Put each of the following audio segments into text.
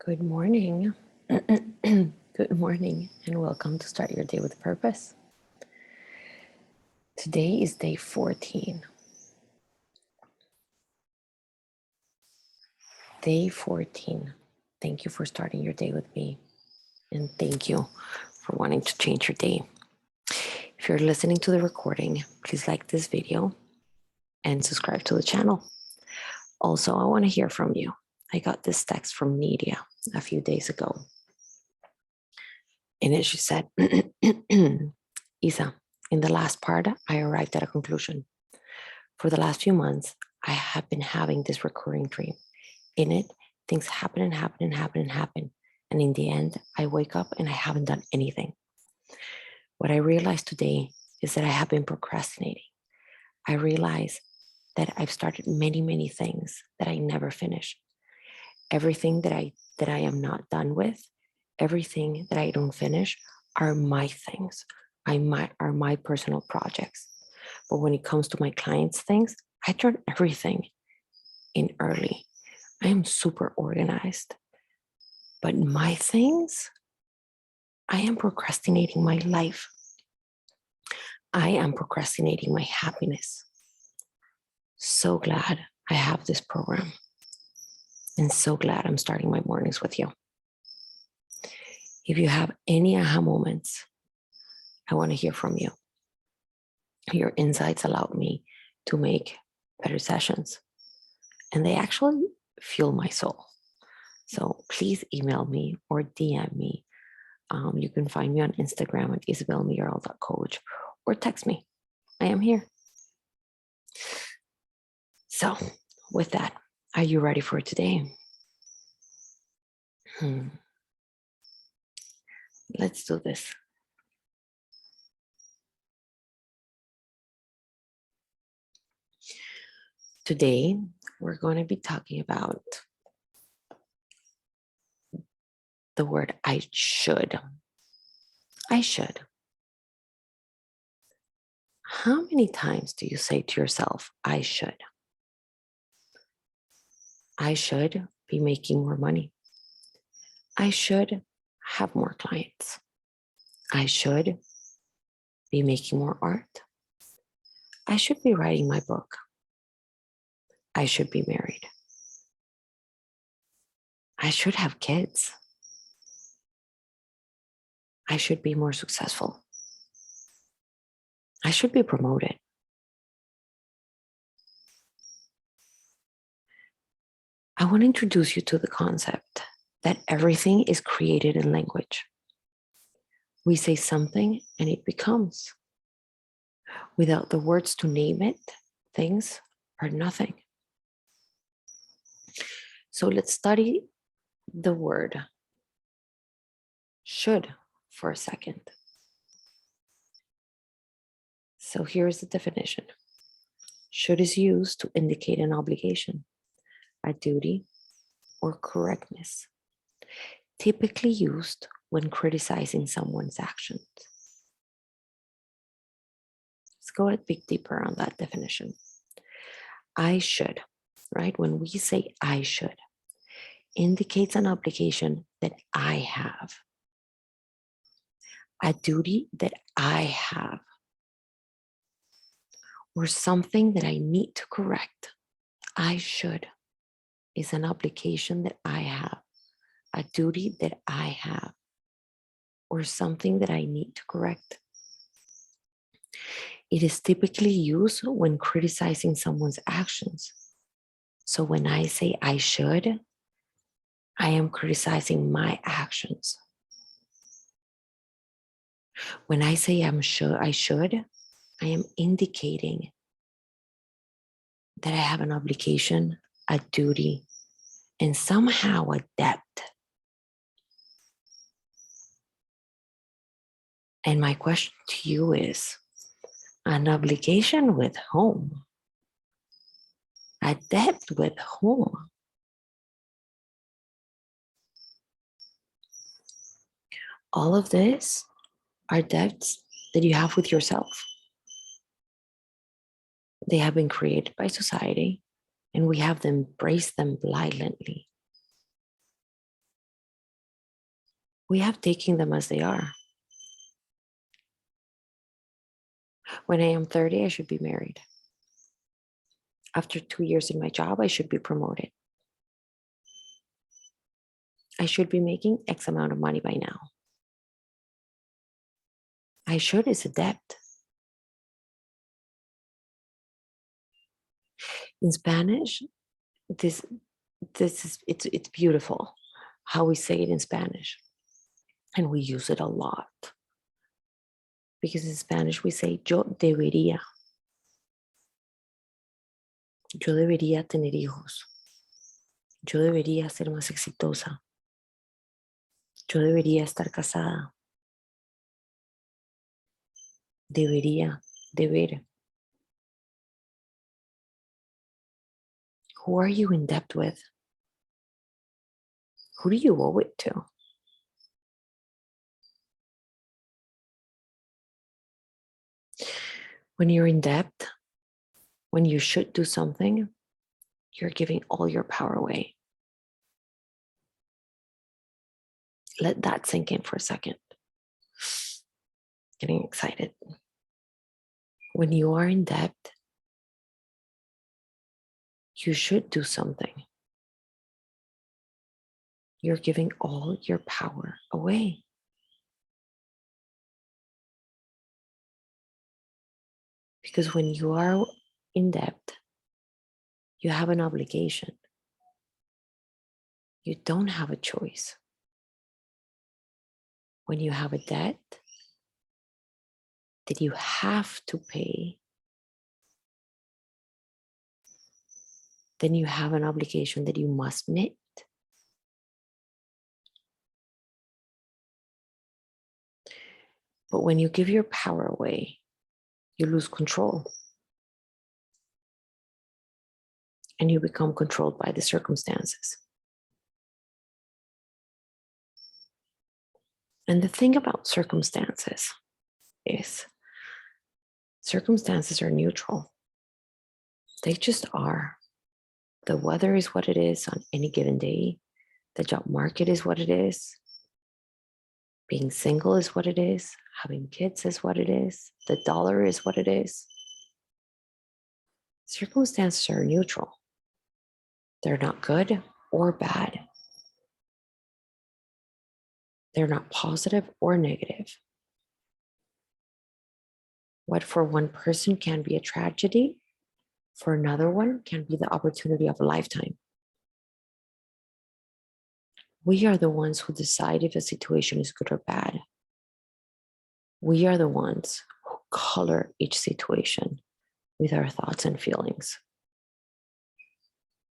Good morning. Good morning and welcome to Start Your Day with Purpose. Today is day 14. Day 14. Thank you for starting your day with me. And thank you for wanting to change your day. If you're listening to the recording, please like this video and subscribe to the channel. Also, I want to hear from you. I got this text from Nidia a few days ago. And she said, Isa, in the last part, I arrived at a conclusion. For the last few months, I have been having this recurring dream. In it, things happen and happen and happen and happen. And in the end, I wake up and I haven't done anything. What I realized today is that I have been procrastinating. I realize that I've started many, many things that I never finish. Everything that I am not done with, everything that I don't finish are my things, are my personal projects. But when it comes to my clients' things, I turn everything in early. I am super organized. But my things, I am procrastinating my life. I am procrastinating my happiness. So glad I have this program. And so glad I'm starting my mornings with you. If you have any aha moments, I want to hear from you. Your insights allowed me to make better sessions. And they actually fuel my soul. So please email me or DM me. You can find me on Instagram at isabelmayoral.coach or text me. I am here. So with that, are you ready for today? Let's do this. Today, we're going to be talking about the word I should. I should. How many times do you say to yourself, I should? I should be making more money. I should have more clients. I should be making more art. I should be writing my book. I should be married. I should have kids. I should be more successful. I should be promoted. I want to introduce you to the concept that everything is created in language. We say something and it becomes. Without the words to name it, things are nothing. So let's study the word should for a second. So here's the definition. Should is used to indicate an obligation, a duty, or correctness, typically used when criticizing someone's actions. Let's go a bit deeper on that definition. I should, right? When we say I should, indicates an obligation that I have, a duty that I have, or something that I need to correct. I should is an obligation that I have, a duty that I have, or something that I need to correct. It is typically used when criticizing someone's actions. So when I say I should, I am criticizing my actions. When I say I should, I am indicating that I have an obligation, a duty, and somehow a debt. And my question to you is, an obligation with whom? A debt with whom? All of this are debts that you have with yourself. They have been created by society, and we have to embrace them blindly. We have taken them as they are. When I am 30, I should be married. After 2 years in my job, I should be promoted. I should be making X amount of money by now. I should is a debt. In Spanish, this is it's beautiful how we say it in Spanish, and we use it a lot. Because in Spanish we say yo debería. Yo debería tener hijos. Yo debería ser más exitosa. Yo debería estar casada. Debería, deber. Who are you in debt with? Who do you owe it to? When you're in debt, when you should do something, you're giving all your power away. Let that sink in for a second. Getting excited. When you are in debt, you should do something. You're giving all your power away. Because when you are in debt, you have an obligation. You don't have a choice. When you have a debt that you have to pay, then you have an obligation that you must meet. But when you give your power away, you lose control. And you become controlled by the circumstances. And the thing about circumstances is circumstances are neutral. They just are. The weather is what it is on any given day. The job market is what it is. Being single is what it is. Having kids is what it is. The dollar is what it is. Circumstances are neutral. They're not good or bad. They're not positive or negative. What for one person can be a tragedy, for another one can be the opportunity of a lifetime. We are the ones who decide if a situation is good or bad. We are the ones who color each situation with our thoughts and feelings.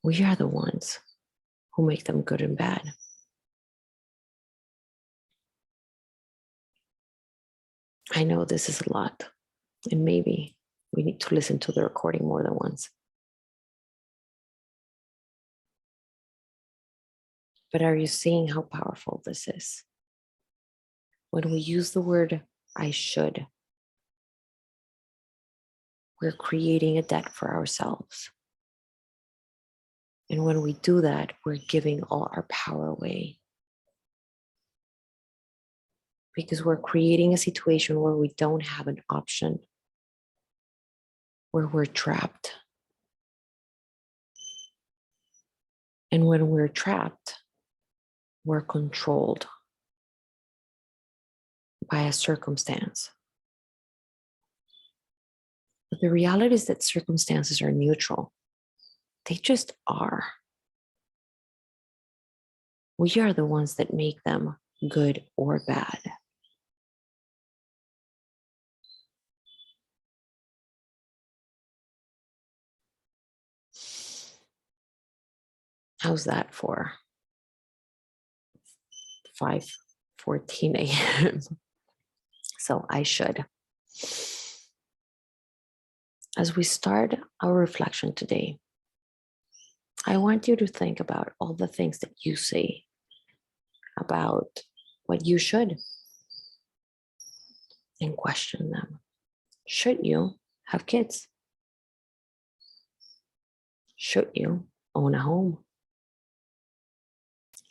We are the ones who make them good and bad. I know this is a lot, and maybe we need to listen to the recording more than once. But are you seeing how powerful this is? When we use the word I should, we're creating a debt for ourselves. And when we do that, we're giving all our power away. Because we're creating a situation where we don't have an option, where we're trapped. And when we're trapped, we're controlled by a circumstance. But the reality is that circumstances are neutral. They just are. We are the ones that make them good or bad. How's that for 5:14 a.m.? So I should. As we start our reflection today, I want you to think about all the things that you say about what you should and question them. Should you have kids? Should you own a home?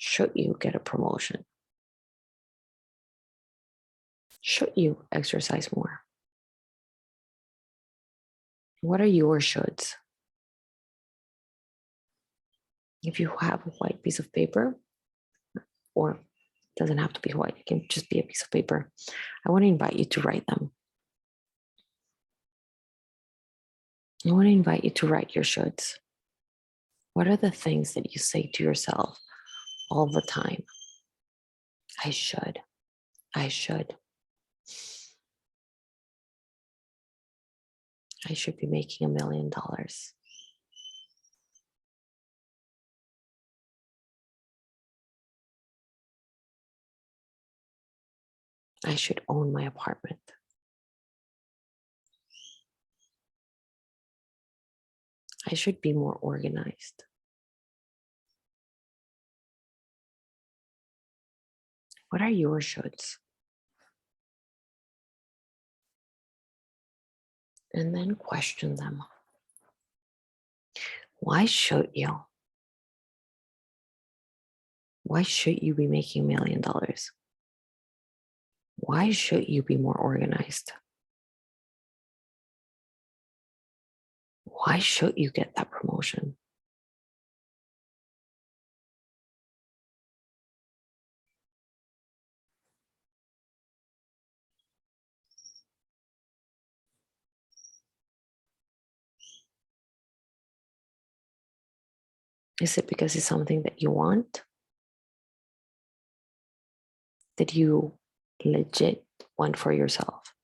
Should you get a promotion? Should you exercise more? What are your shoulds? If you have a white piece of paper, or it doesn't have to be white, it can just be a piece of paper, I want to invite you to write them. I want to invite you to write your shoulds. What are the things that you say to yourself all the time? I should. I should. I should be making $1 million. I should own my apartment. I should be more organized. What are your shoulds? And then question them. Why should you? Why should you be making $1 million? Why should you be more organized? Why should you get that promotion? Is it because it's something that you want? that you legit want for yourself?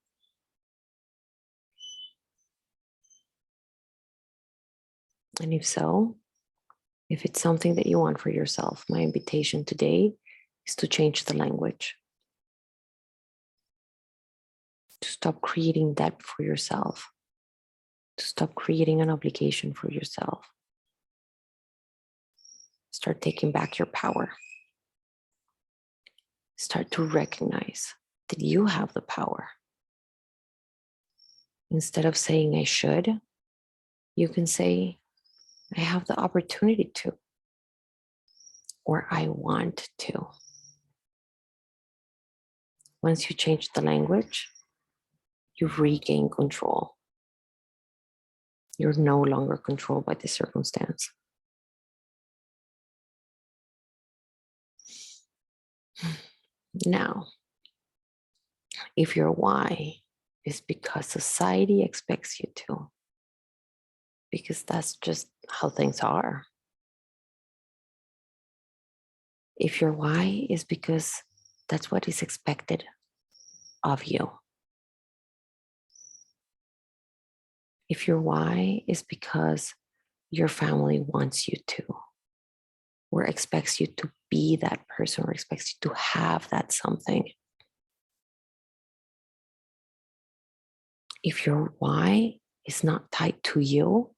And if so, if it's something that you want for yourself, my invitation today is to change the language, to stop creating debt for yourself, to stop creating an obligation for yourself. Start taking back your power. Start to recognize that you have the power. Instead of saying I should, you can say I have the opportunity to, or I want to. Once you change the language, you regain control. You're no longer controlled by the circumstance. Now, if your why is because society expects you to, because that's just how things are. If your why is because that's what is expected of you. If your why is because your family wants you to, or expects you to be that person, or expects you to have that something. If your why is not tied to you,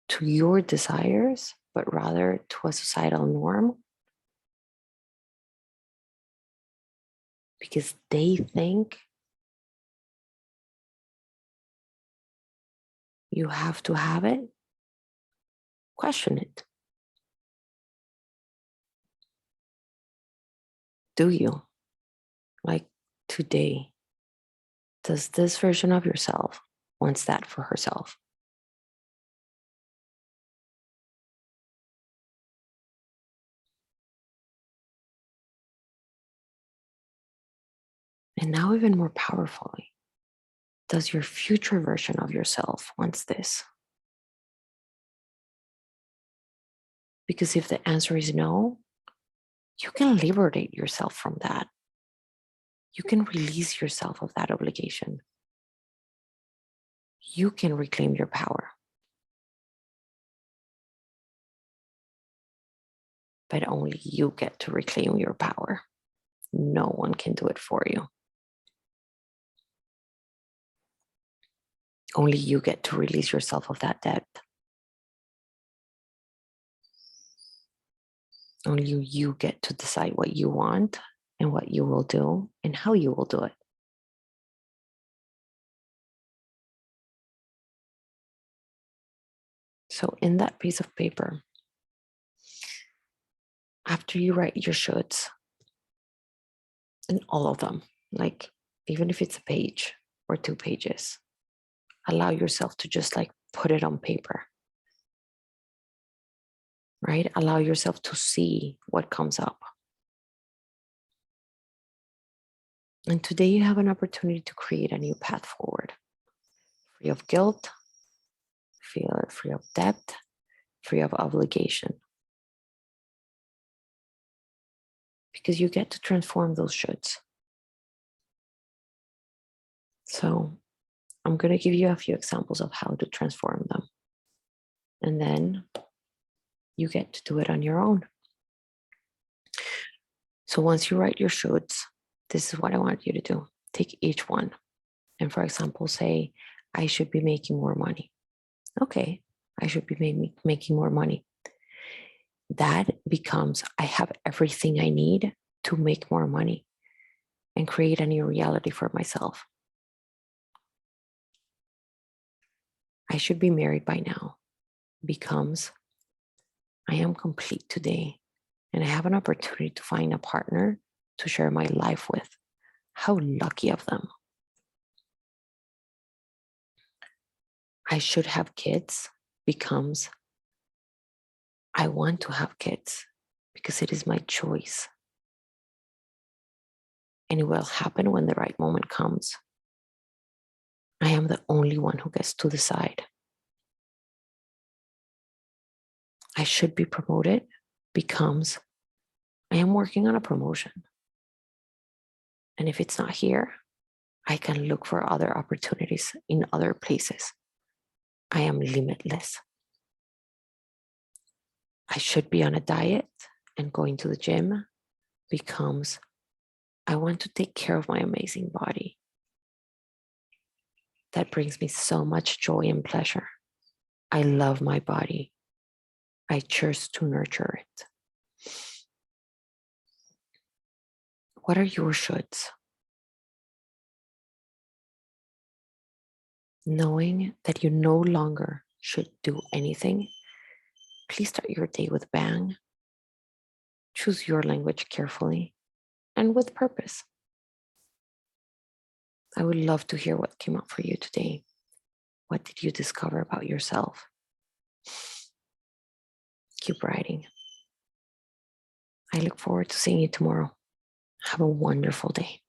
to your desires, but rather to a societal norm, because they think you have to have it, question it. Do you? Like today, does this version of yourself wants that for herself? And now, even more powerfully, does your future version of yourself wants this? Because if the answer is no, you can liberate yourself from that. You can release yourself of that obligation. You can reclaim your power. But only you get to reclaim your power. No one can do it for you. Only you get to release yourself of that debt. Only you get to decide what you want and what you will do and how you will do it. So in that piece of paper, after you write your shoulds, and all of them, like even if it's a page or 2 pages, allow yourself to just like put it on paper, right? Allow yourself to see what comes up. And today you have an opportunity to create a new path forward, free of guilt, free of debt, free of obligation. Because you get to transform those shoulds. So I'm going to give you a few examples of how to transform them. And then you get to do it on your own. So once you write your shoulds, this is what I want you to do. Take each one. And for example, say, I should be making more money. Okay, I should be making more money. That becomes, I have everything I need to make more money and create a new reality for myself. I should be married by now becomes, I am complete today and I have an opportunity to find a partner to share my life with. How lucky of them. I should have kids becomes, I want to have kids because it is my choice. And it will happen when the right moment comes. I am the only one who gets to decide. I should be promoted becomes, I am working on a promotion. And if it's not here, I can look for other opportunities in other places. I am limitless. I should be on a diet, and going to the gym becomes I want to take care of my amazing body. That brings me so much joy and pleasure. I love my body. I choose to nurture it. What are your shoulds? Knowing that you no longer should do anything, please start your day with bang. Choose your language carefully and with purpose. I would love to hear what came up for you today. What did you discover about yourself? Keep writing. I look forward to seeing you tomorrow. Have a wonderful day.